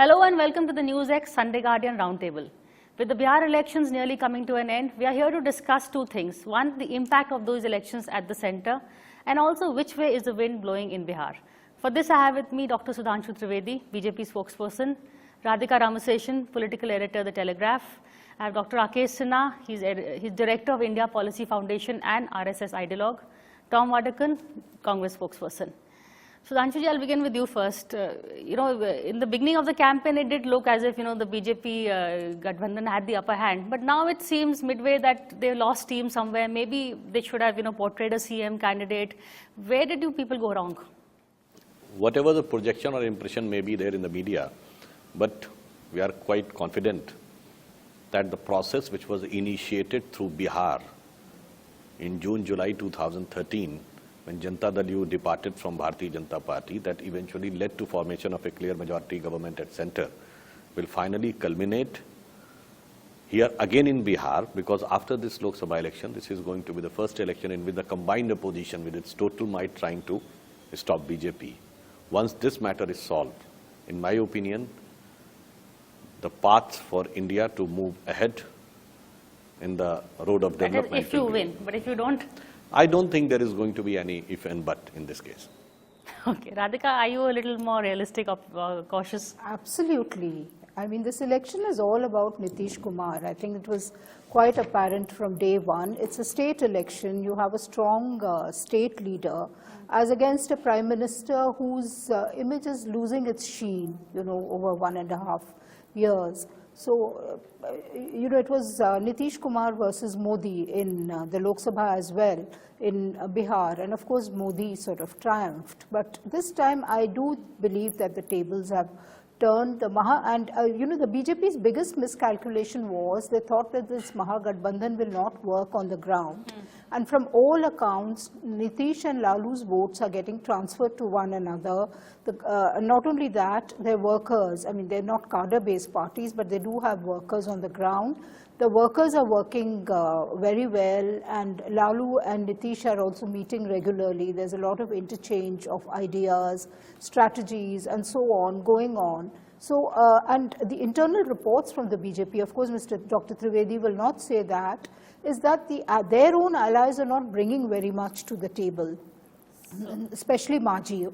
Hello and welcome to the NewsX Sunday Guardian Roundtable. With the Bihar elections nearly coming to an end, we are here to discuss two things. One, the impact of those elections at the center, and also which way is the wind blowing in Bihar. For this, I have with me Dr. Sudhanshu Trivedi, BJP spokesperson, Radhika Ramaseshan, political editor, The Telegraph. I have Dr. Rakesh Sinha, he's director of India Policy Foundation and RSS ideologue. Tom Wadakan, Congress spokesperson. Sudhanshuji, I'll begin with you first. In the beginning of the campaign, it did look as if, the BJP Gathbandhan had the upper hand. But now it seems midway that they lost steam somewhere. Maybe they should have, portrayed a CM candidate. Where did you people go wrong? Whatever the projection or impression may be there in the media, but we are quite confident that the process which was initiated through Bihar in June-July 2013, when Janata Dal departed from Bharatiya Janata Party, that eventually led to formation of a clear majority government at center, will finally culminate here again in Bihar, because after this Lok Sabha election, this is going to be the first election in which the combined opposition with its total might trying to stop BJP. Once this matter is solved, in my opinion, the path for India to move ahead in the road of development. If you win, but if you don't? I don't think there is going to be any if and but in this case. Okay. Radhika, are you a little more realistic or cautious? Absolutely. I mean, this election is all about Nitish Kumar. I think it was quite apparent from day one. It's a state election. You have a strong state leader as against a prime minister whose image is losing its sheen, over 1.5 years. So, it was Nitish Kumar versus Modi in the Lok Sabha as well in Bihar, and of course Modi sort of triumphed. But this time I do believe that the tables have turned. The BJP's biggest miscalculation was they thought that this Mahagathbandhan will not work on the ground. And from all accounts, Nitish and Lalu's votes are getting transferred to one another. Not only that, they're workers. I mean, they're not cadre-based parties, but they do have workers on the ground. The workers are working very well, and Lalu and Nitish are also meeting regularly. There's a lot of interchange of ideas, strategies, and so on going on. So, and the internal reports from the BJP, of course, Dr. Trivedi will not say that, is that their own allies are not bringing very much to the table, especially Maji,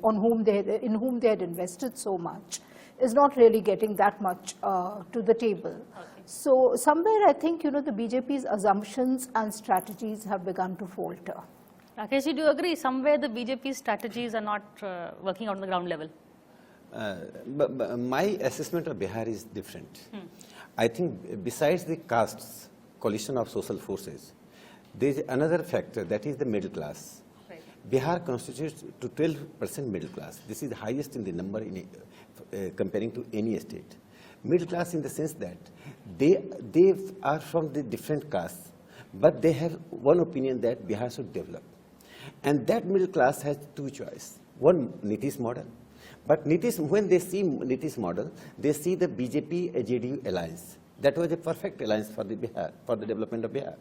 in whom they had invested so much, is not really getting that much to the table. Okay. So somewhere I think, the BJP's assumptions and strategies have begun to falter. Rakesh, do you agree? Somewhere the BJP's strategies are not working out on the ground level. But my assessment of Bihar is different. I think besides the castes, coalition of social forces, there is another factor, that is the middle class. Right. Bihar constitutes to 12% middle class. This is the highest in the number comparing to any state. Middle class in the sense that they are from the different castes, but they have one opinion that Bihar should develop. And that middle class has two choices. One, Nitish model. But when they see Nitish model, they see the BJP-JDU alliance. That was a perfect alliance for the development of Bihar.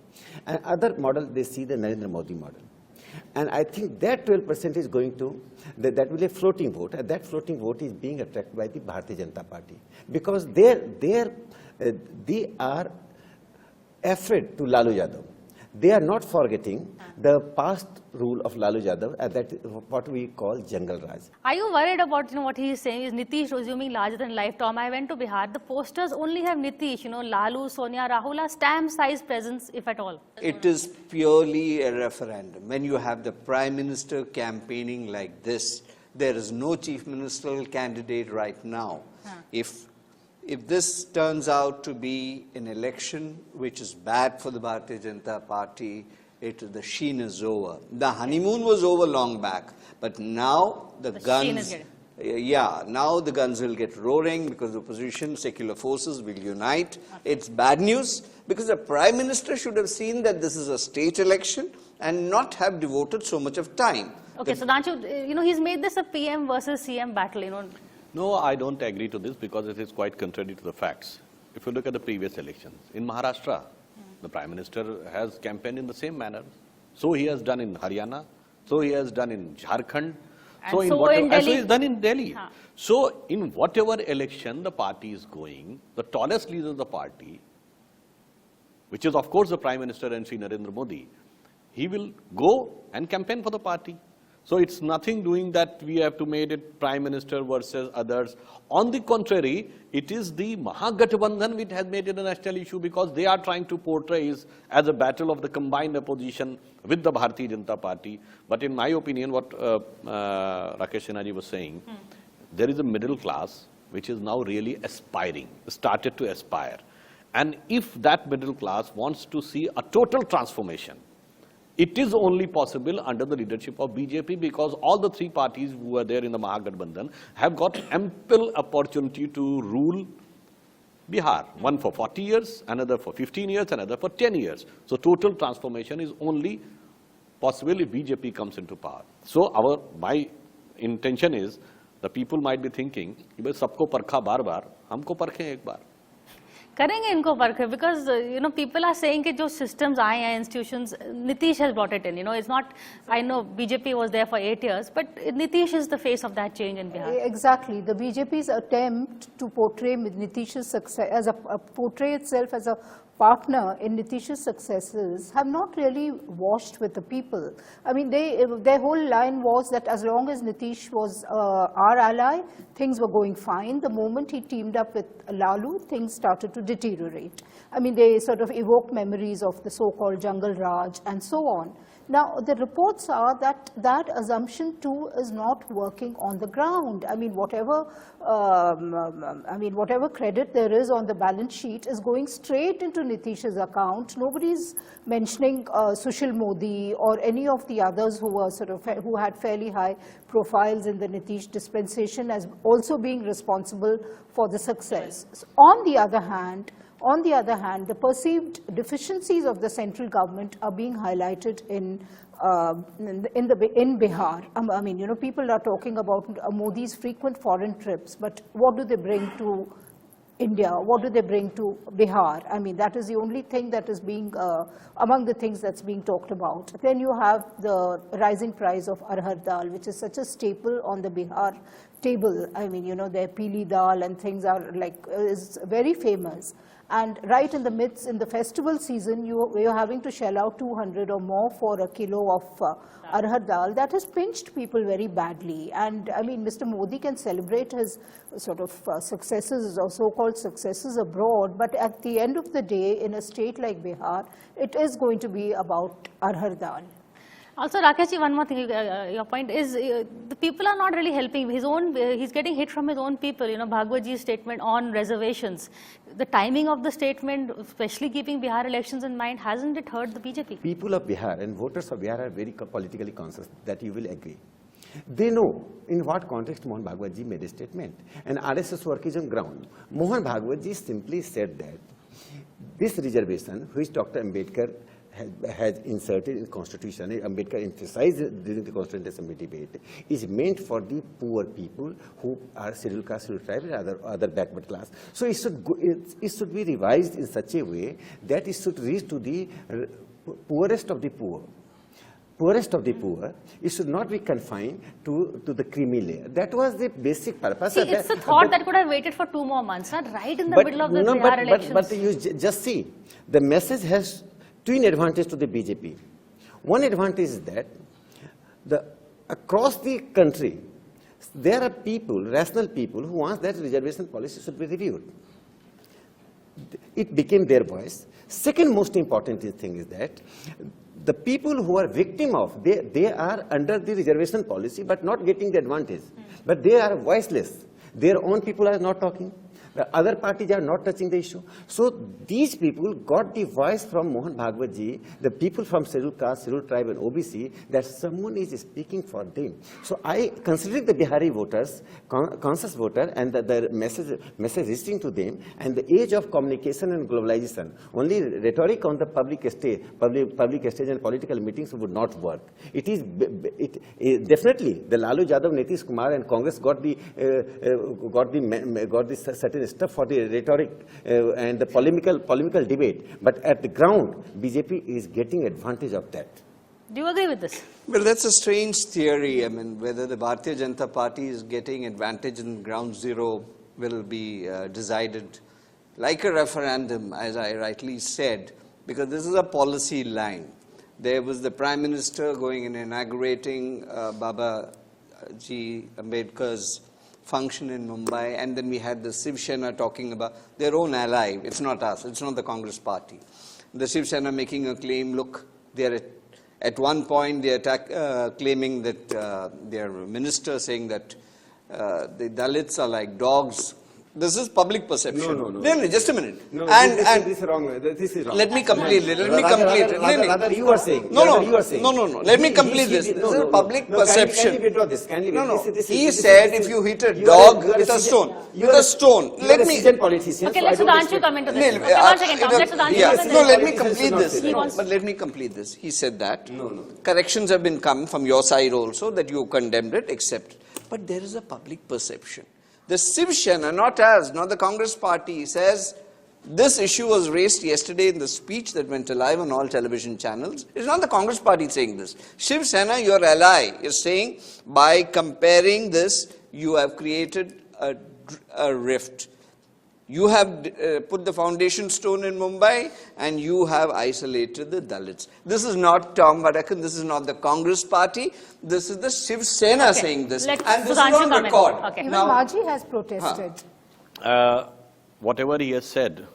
And other model, they see the Narendra Modi model. And I think that 12% is going to, that will be a floating vote, and that floating vote is being attracted by the Bharatiya Janata Party. Because they are afraid to Lalu Yadav. They are not forgetting the past rule of Lalu Yadav, and that is what we call Jungle Raj. Are you worried about what he is saying? Is Nitish resuming larger than life? Tom, I went to Bihar. The posters only have Nitish, Lalu, Sonia, Rahul, a stamp-size presence, if at all. It is purely a referendum. When you have the Prime Minister campaigning like this, there is no Chief Ministerial candidate right now. If this turns out to be an election which is bad for the Bharatiya Janata Party, the sheen is over. The honeymoon was over long back, but now the guns, now the guns will get roaring because the opposition, secular forces will unite. Okay. It's bad news because the Prime Minister should have seen that this is a state election and not have devoted so much of time. Okay, so Sudhanshu, he's made this a PM versus CM battle, No, I don't agree to this because it is quite contrary to the facts. If you look at the previous elections, in Maharashtra, the Prime Minister has campaigned in the same manner. So he has done in Haryana, so he has done in Jharkhand, And So, so in Delhi, it's done in Delhi. Huh. So, in whatever election the party is going, the tallest leader of the party, which is of course the Prime Minister and Sri Narendra Modi, he will go and campaign for the party. So it's nothing doing that we have to make it Prime Minister versus others. On the contrary, it is the Mahagathbandhan which has made it a national issue because they are trying to portray it as a battle of the combined opposition with the Bharatiya Janata Party. But in my opinion, what Rakesh Sinha ji was saying, there is a middle class which is now really aspiring, started to aspire. And if that middle class wants to see a total transformation, it is only possible under the leadership of BJP because all the three parties who are there in the Mahagathbandhan have got ample opportunity to rule Bihar. One for 40 years, another for 15 years, another for 10 years. So total transformation is only possible if BJP comes into power. So my intention is, the people might be thinking, कि भाई सबको परखा बार-बार, हमको परखें एक बार. करेंगे इनको work है because people are saying कि जो systems आए हैं institutions, Nitish has brought it in. It's not, I know BJP was there for 8 years, but Nitish is the face of that change in Bihar. Exactly. The BJP's attempt to portray Nitish's success as portray itself as a partner in Nitish's successes have not really washed with the people. I mean, their whole line was that as long as Nitish was our ally, things were going fine. The moment he teamed up with Lalu, things started to deteriorate. I mean, they sort of evoke memories of the so-called Jungle Raj and so on. Now, the reports are that that assumption too is not working on the ground. I mean, whatever credit there is on the balance sheet is going straight into Nitish's account. Nobody's mentioning Sushil Modi or any of the others who were who had fairly high profiles in the Nitish dispensation as also being responsible for the success. So, on the other hand, the perceived deficiencies of the central government are being highlighted in Bihar. I mean, people are talking about Modi's frequent foreign trips, but what do they bring to India? What do they bring to Bihar? I mean, that is the only thing that is being, among the things that's being talked about. Then you have the rising price of arhar dal, which is such a staple on the Bihar table. I mean, their pili dal and things are is very famous. And right in the midst, in the festival season, you're having to shell out 200 or more for a kilo of arhar dal. That has pinched people very badly. And I mean, Mr. Modi can celebrate his sort of successes or so-called successes abroad, but at the end of the day, in a state like Bihar, it is going to be about arhar dal. Also, Rakesh ji, one more thing, your point is the people are not really helping. He's getting hit from his own people. Bhagwat ji's statement on reservations. The timing of the statement, especially keeping Bihar elections in mind, hasn't it hurt the BJP? People of Bihar and voters of Bihar are very politically conscious, that you will agree. They know in what context Mohan Bhagwat ji made a statement. And RSS work is on ground. Mohan Bhagwat ji simply said that this reservation, which Dr. Ambedkar has inserted in the Constitution, Ambedkar emphasized during the Constituent Assembly debate, is meant for the poor people who are scheduled caste, scheduled tribe, and other backward class. So it should be revised in such a way that it should reach to the poorest of the poor. Poorest of the poor, it should not be confined to the creamy layer. That was the basic purpose. See, it's a thought that could have waited for 2 more months, not right in the middle of the Bihar elections. But you just see, the message has twin advantage to the BJP. One advantage is that across the country, there are people, rational people, who want that reservation policy should be reviewed. It became their voice. Second most important thing is that the people who are victim of, they are under the reservation policy but not getting the advantage. But they are voiceless. Their own people are not talking. The other parties are not touching the issue. So these people got the voice from Mohan Bhagwat ji, the people from scheduled caste, scheduled tribe and OBC, that someone is speaking for them. So I consider the Bihari voters, conscious voter, and the message reaching to them, and the age of communication and globalization. Only rhetoric on the public stage and political meetings would not work. It is definitely the Lalu Yadav, Nitish Kumar and Congress got the certain stuff for the rhetoric and the polemical debate, but at the ground, BJP is getting advantage of that. Do you agree with this? Well, that's a strange theory. I mean, whether the Bharatiya Janata Party is getting advantage in ground zero will be decided like a referendum, as I rightly said, because this is a policy line. There was the Prime Minister going and inaugurating Baba Ji Ambedkar's function in Mumbai, and then we had the Shiv Sena talking about their own ally. It's not us, it's not the Congress party. The Shiv Sena making a claim, look, they're at one point they claiming that their minister saying that the Dalits are like dogs. This is public perception. No, just a minute. No, and this is wrong. This is wrong. let me complete it. Let me complete it. Rather, you are saying. No. You are saying. No. Let me complete this. This is a public perception. Can you withdraw this? Can you No. This He is- said this if is- you hit a you dog are with a stone, You are a seasoned politician. Okay, so let I don't Sudhanshu expect- come into this. No, Okay, one second, Tom. Let Sudhanshu yeah. come in No, this. let me complete this. He wants- But let me complete this. He said that. Corrections have been come from your side also that you condemned it, accepted. But there is a public perception. The Shiv Sena, not us, not the Congress party, says this issue was raised yesterday in the speech that went live on all television channels. It's not the Congress party saying this. Shiv Sena, your ally, is saying by comparing this, you have created a rift. You have put the foundation stone in Mumbai and you have isolated the Dalits. This is not Tom Vadakan, this is not the Congress party, this is the Shiv Sena saying this. Let And this is Sudhanshu on come in. record. Okay. Even Now, Maji has protested. Whatever he has said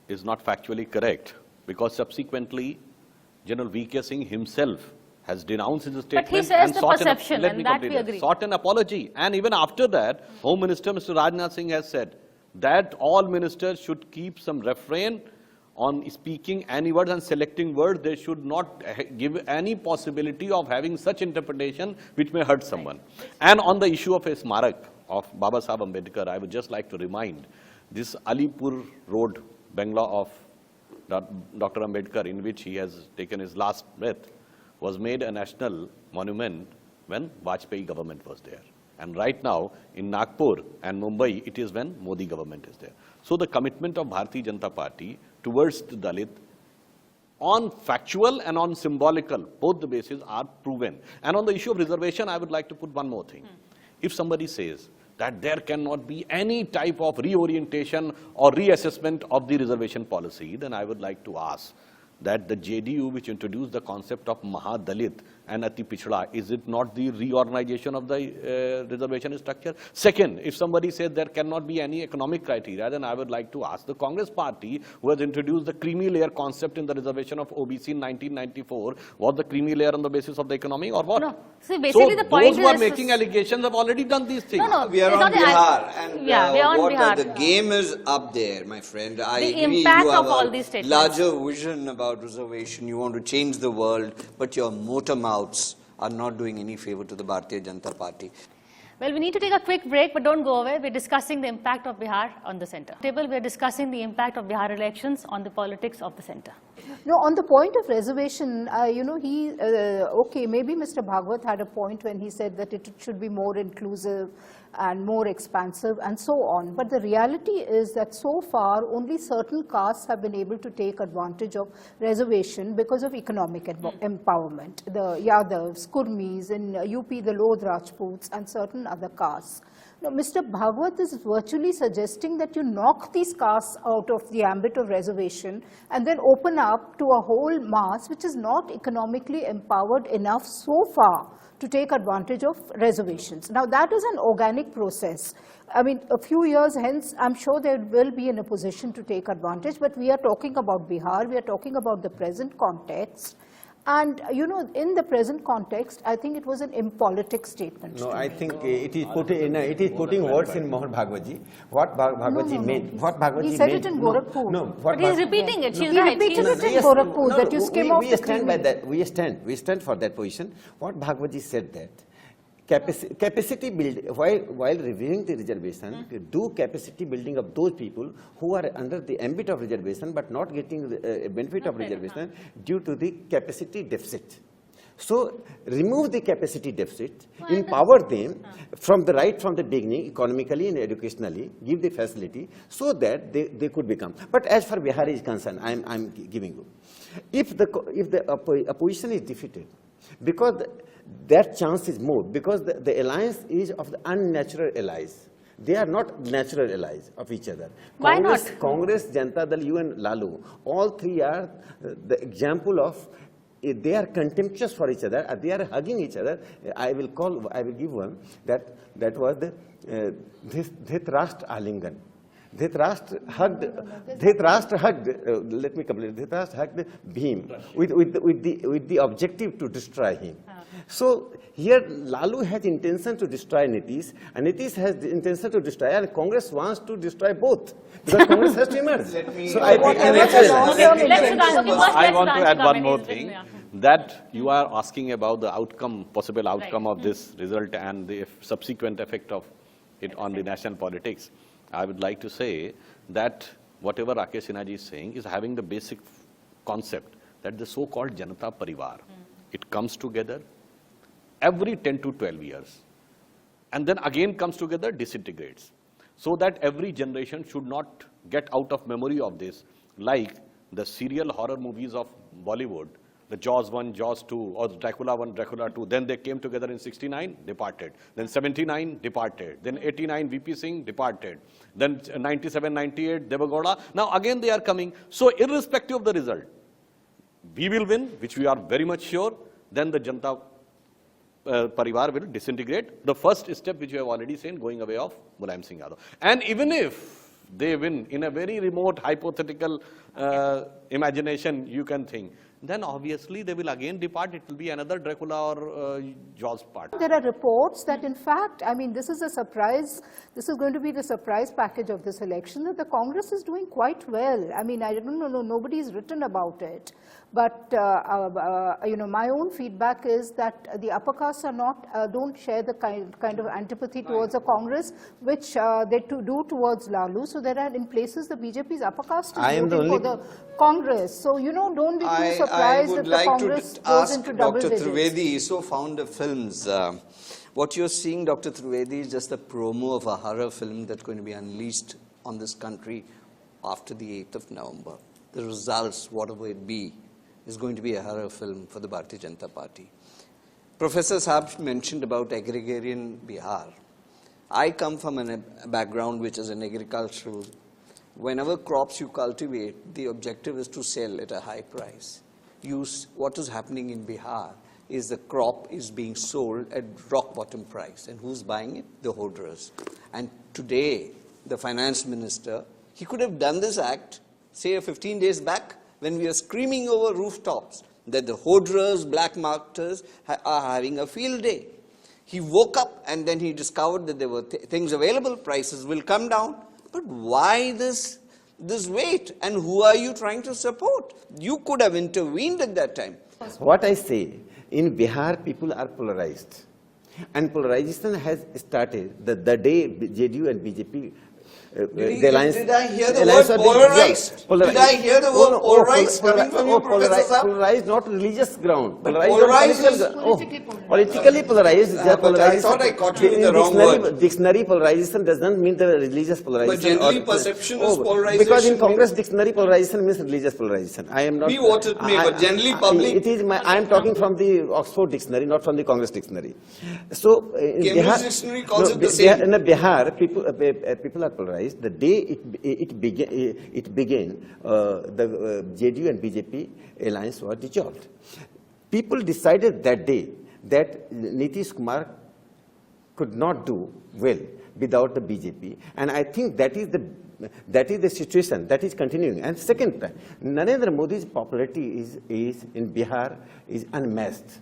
is not factually correct, because subsequently General V.K. Singh himself has denounced his statement. he says and the sought perception, let and me that complete we agree. Sought an apology. And even after that, Home Minister Mr. Rajnath Singh has said that all ministers should keep some refrain on speaking any words and selecting words. They should not give any possibility of having such interpretation which may hurt someone. And on the issue of a smarak of Baba Saheb Ambedkar, I would just like to remind this Alipur Road, Bangla of Dr. Ambedkar, in which he has taken his last breath, was made a national monument when Vajpayee government was there. And right now, in Nagpur and Mumbai, it is when Modi government is there. So the commitment of Bharatiya Janata Party towards the Dalit on factual and on symbolical, both the bases are proven. And on the issue of reservation, I would like to put one more thing. If somebody says that there cannot be any type of reorientation or reassessment of the reservation policy, then I would like to ask that the JDU, which introduced the concept of Mahadalit and Ati Pichhda, is it not the reorganization of the reservation structure? Second, if somebody says there cannot be any economic criteria, then I would like to ask the Congress party, who has introduced the creamy layer concept in the reservation of OBC in 1994, was the creamy layer on the basis of the economy or what? No. See, basically the point those who are is- making allegations have already done these things. No. we are It's on not the- Bihar, and Yeah, we are on Bihar. the game is up there, my friend. I The agree, impact you have of all a these statements. larger vision about reservation. You want to change the world, but your motor mouths are not doing any favor to the Bharatiya Janata Party. Well, we need to take a quick break, but don't go away. We're discussing the impact of Bihar on the center. We're discussing the impact of Bihar elections on the politics of the center. No, on the point of reservation, okay, maybe Mr. Bhagwat had a point when he said that it should be more inclusive and more expansive and so on. But the reality is that so far, only certain castes have been able to take advantage of reservation because of economic empowerment. The Yadavs, Kurmis, in UP, the Lodh Rajputs, and certain other castes. Now, Mr. Bhagwat is virtually suggesting that you knock these castes out of the ambit of reservation and then open up to a whole mass which is not economically empowered enough so far to take advantage of reservations. Now, that is an organic process. I mean, a few years hence, I'm sure they will be in a position to take advantage, but we are talking about Bihar, we are talking about the present context. And, in the present context, I think it was an impolitic statement. No, I think it is putting words in Mohan Bhagwatji. What Bhagwatji meant. What Bhagwatji meant. He said it in Gorakhpur. No, But he's repeating it. She's He right. repeated She's- it in Gorakhpur, that you skim off we the stand cream. by that. We stand for that position. What Bhagwatji said that capacity build while reviewing the reservation, do capacity building of those people who are under the ambit of reservation but not getting the benefit of reservation due to the capacity deficit. So remove the capacity deficit, empower them from the beginning, economically and educationally, give the facility so that they could become. But as far Bihar is concerned, I'm giving you. If the opposition is defeated, because that chance is more, because the alliance is of the unnatural allies. They are not natural allies of each other. Why not? Congress, Janata Dal, you and Lalu, all three are the example of, they are contemptuous for each other, they are hugging each other. I will give one, that was the Dhritarashtra Alingan. Dhritarashtra hugged, let me complete, Dhritarashtra hugged Bhim with the objective to destroy him. So here Lalu has intention to destroy Nitish, and Nitish has the intention to destroy, and Congress wants to destroy both, because Congress has to emerge. So I think I want to add one more thing, that you are asking about the outcome, possible outcome of this result and the subsequent effect of it on the national politics. I would like to say that whatever Rakesh Sinha ji is saying is having the basic concept that the so-called Janata Parivar, it comes together every 10 to 12 years, and then again comes together, disintegrates. So that every generation should not get out of memory of this, like the serial horror movies of Bollywood, the Jaws 1, Jaws 2, or Dracula 1, Dracula 2, then they came together in 69, departed. Then 79, departed. Then 89, VP Singh, departed. Then 97, 98, Devagowda. Now again they are coming. So irrespective of the result, we will win, which we are very much sure. Then the Janata Parivar will disintegrate. The first step, which you have already seen, going away of Mulayam Singh Yadav. And even if they win in a very remote, hypothetical imagination, you can think, then obviously they will again depart. It will be another Dracula or Jaws part. There are reports that, in fact, I mean, this is a surprise. This is going to be the surprise package of this election, that the Congress is doing quite well. I mean, I don't know, nobody's written about it. But, you know, my own feedback is that the upper castes are not, don't share the kind of antipathy towards the Congress, which they do towards Lalu. So there are, in places, the BJP's upper caste is voting for the Congress. So, you know, don't be too surprised if the Congress goes into double digits. Dr. Trivedi, so fond of films. What you're seeing, Dr. Trivedi, is just a promo of a horror film that's going to be unleashed on this country after the 8th of November. The results, whatever it be, is going to be a horror film for the Bharatiya Janata Party. Professor Saab mentioned about agrarian Bihar. I come from a background which is an agricultural. Whenever crops you cultivate, the objective is to sell at a high price. What is happening in Bihar is the crop is being sold at rock bottom price. And who's buying it? The hodlers. And today, the finance minister, he could have done this act, say 15 days back, when we are screaming over rooftops that the hodlers, black marketers are having a field day. He woke up and then he discovered that there were things available, prices will come down. But why this wait? And who are you trying to support? You could have intervened at that time. What I say, in Bihar, people are polarized. And polarization has started the day JDU and BJP the alliance. Did I hear the word polarized? Did I hear the word polarized coming from you, Professor Saab? Polarized, not religious ground. Polarized is politically polarized. I thought I caught you in the wrong word. Dictionary polarization does not mean the religious polarization. But generally perception is polarization. Because in Congress, dictionary polarization means religious polarization. I am not. Be what it may, but generally public. It is my. I am talking from the Oxford dictionary, not from the Congress dictionary. So in Cambridge Bihar, dictionary calls it the same. In Bihar, people are polarized. The day it began, the JDU and BJP alliance was dissolved. People decided that day that Nitish Kumar could not do well without the BJP, and I think that is the situation that is continuing. And second, Narendra Modi's popularity is in Bihar is unmatched.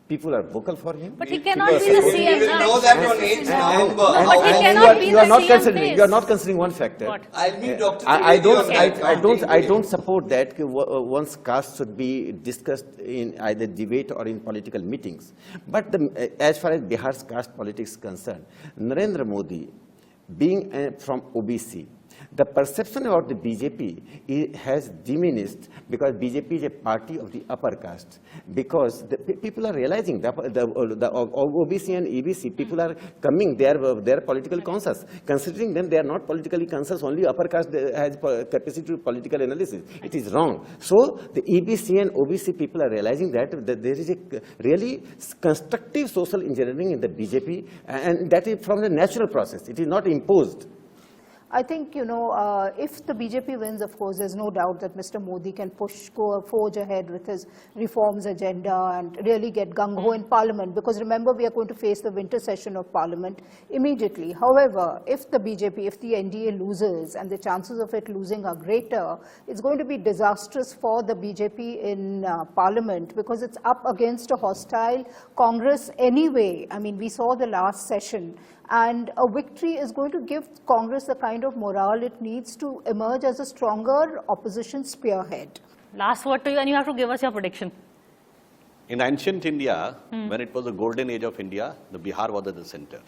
People are vocal for him. But he cannot be the CM. We will know that on 8th November. But he cannot be the CM. You are not considering one factor. What? I'll meet Dr. I Trivedi don't support that one's caste should be discussed in either debate or in political meetings. But as far as Bihar's caste politics is concerned, Narendra Modi, being from OBC, The perception about the BJP has diminished because BJP is a party of the upper caste. Because the people are realizing the OBC and EBC, people are coming, they are political conscious. Considering them, they are not politically conscious, only upper caste has capacity to political analysis. It is wrong. So the EBC and OBC people are realizing that there is a really constructive social engineering in the BJP, and that is from the natural process. It is not imposed. I think, if the BJP wins, of course, there's no doubt that Mr. Modi can forge ahead with his reforms agenda and really get gung-ho in Parliament, because remember, we are going to face the winter session of Parliament immediately. However, if the BJP, if the NDA loses, and the chances of it losing are greater, it's going to be disastrous for the BJP in Parliament, because it's up against a hostile Congress anyway. I mean, we saw the last session. And a victory is going to give Congress the kind of morale it needs to emerge as a stronger opposition spearhead. Last word to you, and you have to give us your prediction. In ancient India, when it was the golden age of India, the Bihar was at the center.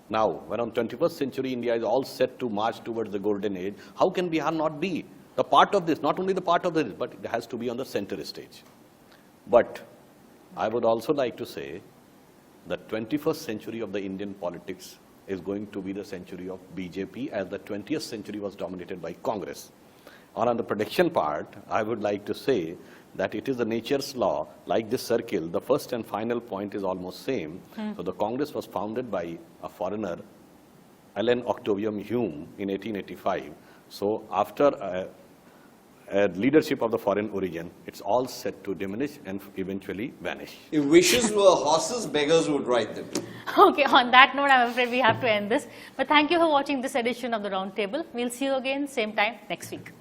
Now, when on 21st century India is all set to march towards the golden age, how can Bihar not be the part of this? Not only the part of this, but it has to be on the center stage. But I would also like to say that 21st century of the Indian politics is going to be the century of BJP, as the 20th century was dominated by Congress. On the prediction part, I would like to say that it is the nature's law, like this circle, the first and final point is almost same. So the Congress was founded by a foreigner, Allen Octavian Hume, in 1885. So after leadership of the foreign origin, it's all set to diminish and eventually vanish. If wishes were horses, beggars would ride them. Okay, on that note, I'm afraid we have to end this. But thank you for watching this edition of the Roundtable. We'll see you again, same time next week.